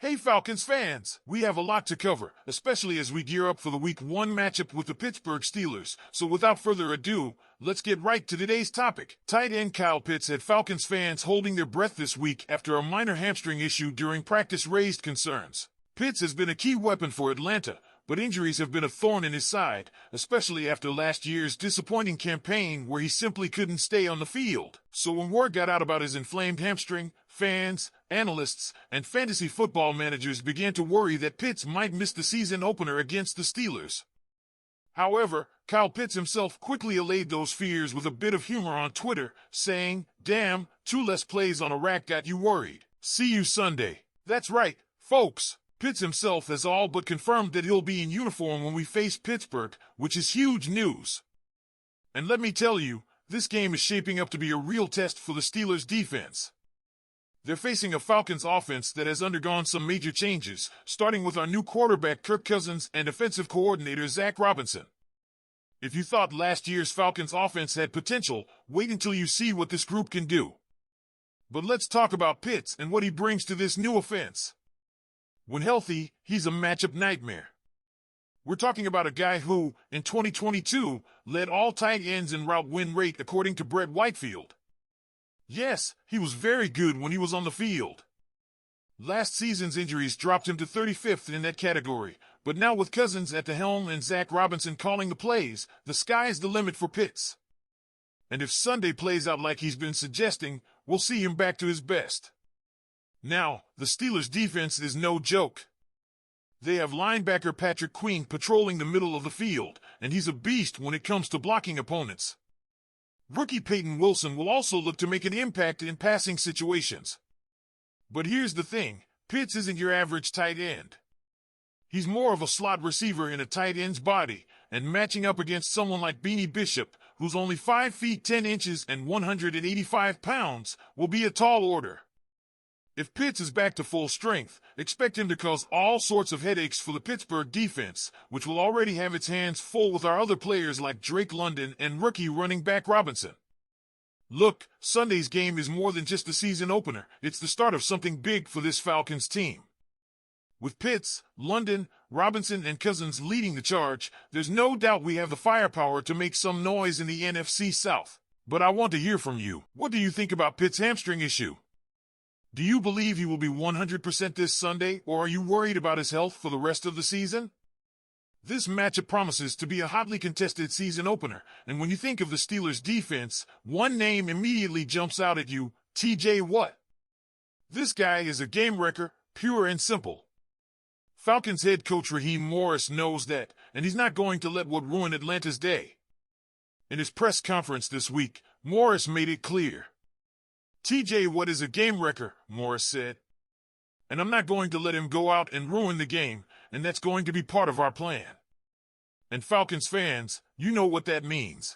Hey Falcons fans, we have a lot to cover, especially as we gear up for the Week 1 matchup with the Pittsburgh Steelers. So without further ado, let's get right to today's topic. Tight end Kyle Pitts had Falcons fans holding their breath this week after a minor hamstring issue during practice raised concerns. Pitts has been a key weapon for Atlanta, but injuries have been a thorn in his side, especially after last year's disappointing campaign where he simply couldn't stay on the field. So when word got out about his inflamed hamstring, fans, analysts, and fantasy football managers began to worry that Pitts might miss the season opener against the Steelers. However, Kyle Pitts himself quickly allayed those fears with a bit of humor on Twitter, saying, "Damn, 2 less plays on a rack got you worried. See you Sunday." That's right, folks. Pitts himself has all but confirmed that he'll be in uniform when we face Pittsburgh, which is huge news. And let me tell you, this game is shaping up to be a real test for the Steelers' defense. They're facing a Falcons offense that has undergone some major changes, starting with our new quarterback Kirk Cousins and offensive coordinator Zach Robinson. If you thought last year's Falcons offense had potential, wait until you see what this group can do. But let's talk about Pitts and what he brings to this new offense. When healthy, he's a matchup nightmare. We're talking about a guy who, in 2022, led all tight ends in route win rate according to Brett Whitefield. Yes, he was very good when he was on the field. Last season's injuries dropped him to 35th in that category, but now with Cousins at the helm and Zach Robinson calling the plays, the sky's the limit for Pitts. And if Sunday plays out like he's been suggesting, we'll see him back to his best. Now, the Steelers' defense is no joke. They have linebacker Patrick Queen patrolling the middle of the field, and he's a beast when it comes to blocking opponents. Rookie Peyton Wilson will also look to make an impact in passing situations. But here's the thing, Pitts isn't your average tight end. He's more of a slot receiver in a tight end's body, and matching up against someone like Beanie Bishop, who's only 5 feet 10 inches and 185 pounds, will be a tall order. If Pitts is back to full strength, expect him to cause all sorts of headaches for the Pittsburgh defense, which will already have its hands full with our other players like Drake London and rookie running back Robinson. Look, Sunday's game is more than just a season opener, it's the start of something big for this Falcons team. With Pitts, London, Robinson, and Cousins leading the charge, there's no doubt we have the firepower to make some noise in the NFC South. But I want to hear from you. What do you think about Pitts' hamstring issue? Do you believe he will be 100% this Sunday, or are you worried about his health for the rest of the season? This matchup promises to be a hotly contested season opener, and when you think of the Steelers' defense, one name immediately jumps out at you, TJ Watt. This guy is a game wrecker, pure and simple. Falcons head coach Raheem Morris knows that, and he's not going to let what ruin Atlanta's day. In his press conference this week, Morris made it clear. TJ Watt is a game wrecker, Morris said. And I'm not going to let him go out and ruin the game, and that's going to be part of our plan. And Falcons fans, you know what that means.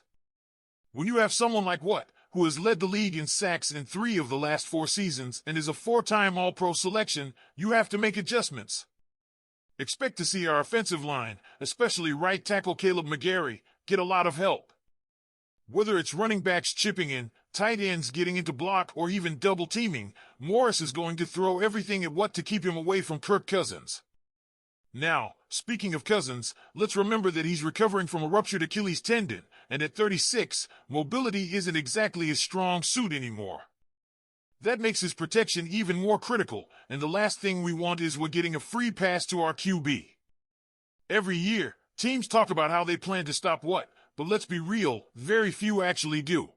When you have someone like Watt, who has led the league in sacks in 3 of the last 4 seasons and is a 4-time All-Pro selection, you have to make adjustments. Expect to see our offensive line, especially right tackle Caleb McGarry, get a lot of help. Whether it's running backs chipping in, tight ends getting into block, or even double teaming, Morris is going to throw everything at Watt to keep him away from Kirk Cousins. Now, speaking of Cousins, let's remember that he's recovering from a ruptured Achilles tendon, and at 36, mobility isn't exactly his strong suit anymore. That makes his protection even more critical, and the last thing we want is we're getting a free pass to our QB. Every year, teams talk about how they plan to stop Watt, but let's be real, very few actually do.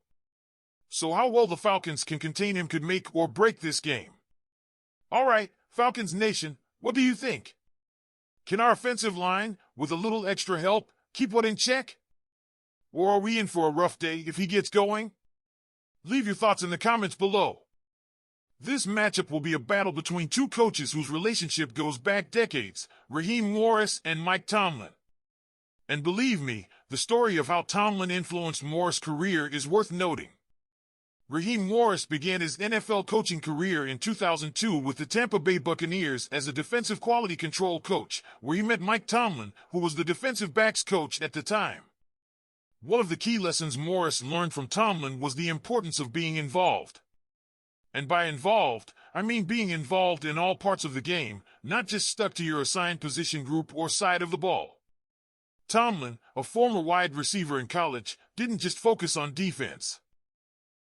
So how well the Falcons can contain him could make or break this game. All right, Falcons Nation, what do you think? Can our offensive line, with a little extra help, keep Watt in check? Or are we in for a rough day if he gets going? Leave your thoughts in the comments below. This matchup will be a battle between 2 coaches whose relationship goes back decades, Raheem Morris and Mike Tomlin. And believe me, the story of how Tomlin influenced Morris' career is worth noting. Raheem Morris began his NFL coaching career in 2002 with the Tampa Bay Buccaneers as a defensive quality control coach, where he met Mike Tomlin, who was the defensive backs coach at the time. One of the key lessons Morris learned from Tomlin was the importance of being involved. And by involved, I mean being involved in all parts of the game, not just stuck to your assigned position group or side of the ball. Tomlin, a former wide receiver in college, didn't just focus on defense.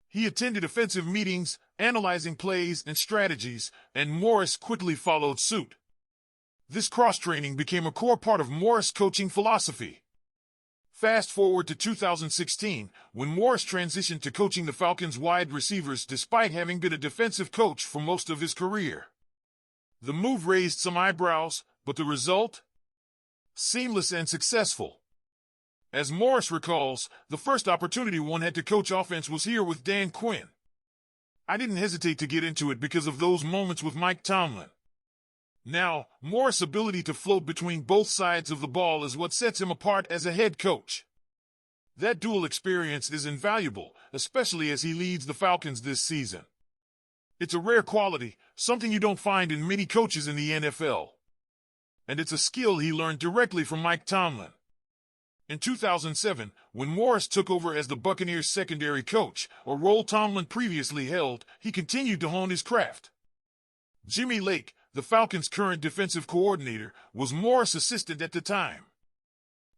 He attended offensive meetings, analyzing plays and strategies, and Morris quickly followed suit. This cross-training became a core part of Morris' coaching philosophy. Fast forward to 2016, when Morris transitioned to coaching the Falcons' wide receivers despite having been a defensive coach for most of his career. The move raised some eyebrows, but the result? Seamless and successful. As Morris recalls, the first opportunity one had to coach offense was here with Dan Quinn. I didn't hesitate to get into it because of those moments with Mike Tomlin. Now, Morris' ability to float between both sides of the ball is what sets him apart as a head coach. That dual experience is invaluable, especially as he leads the Falcons this season. It's a rare quality, something you don't find in many coaches in the NFL. And it's a skill he learned directly from Mike Tomlin. In 2007, when Morris took over as the Buccaneers' secondary coach, a role Tomlin previously held, he continued to hone his craft. Jimmy Lake, the Falcons' current defensive coordinator, was Morris' assistant at the time.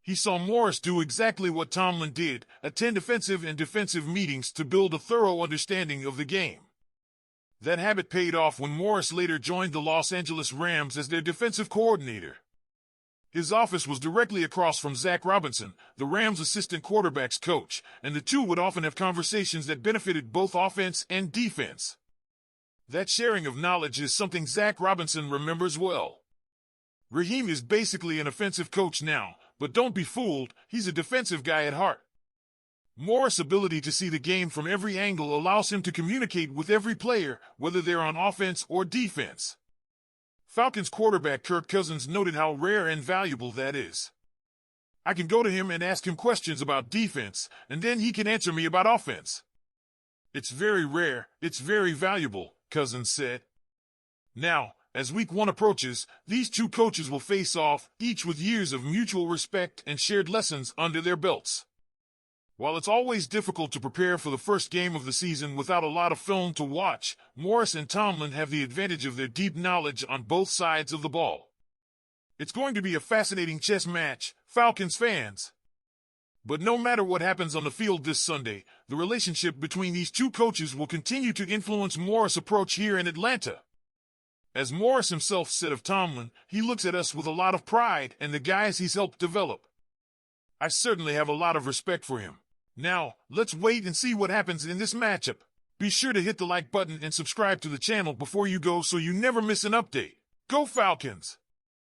He saw Morris do exactly what Tomlin did, attend offensive and defensive meetings to build a thorough understanding of the game. That habit paid off when Morris later joined the Los Angeles Rams as their defensive coordinator. His office was directly across from Zach Robinson, the Rams' assistant quarterbacks coach, and the two would often have conversations that benefited both offense and defense. That sharing of knowledge is something Zach Robinson remembers well. Raheem is basically an offensive coach now, but don't be fooled, he's a defensive guy at heart. Morris' ability to see the game from every angle allows him to communicate with every player, whether they're on offense or defense. Falcons quarterback Kirk Cousins noted how rare and valuable that is. I can go to him and ask him questions about defense, and then he can answer me about offense. It's very rare, it's very valuable, Cousins said. Now, as week 1 approaches, these two coaches will face off, each with years of mutual respect and shared lessons under their belts. While it's always difficult to prepare for the first game of the season without a lot of film to watch, Morris and Tomlin have the advantage of their deep knowledge on both sides of the ball. It's going to be a fascinating chess match, Falcons fans. But no matter what happens on the field this Sunday, the relationship between these two coaches will continue to influence Morris' approach here in Atlanta. As Morris himself said of Tomlin, he looks at us with a lot of pride and the guys he's helped develop. I certainly have a lot of respect for him. Now, let's wait and see what happens in this matchup. Be sure to hit the like button and subscribe to the channel before you go so you never miss an update. Go Falcons!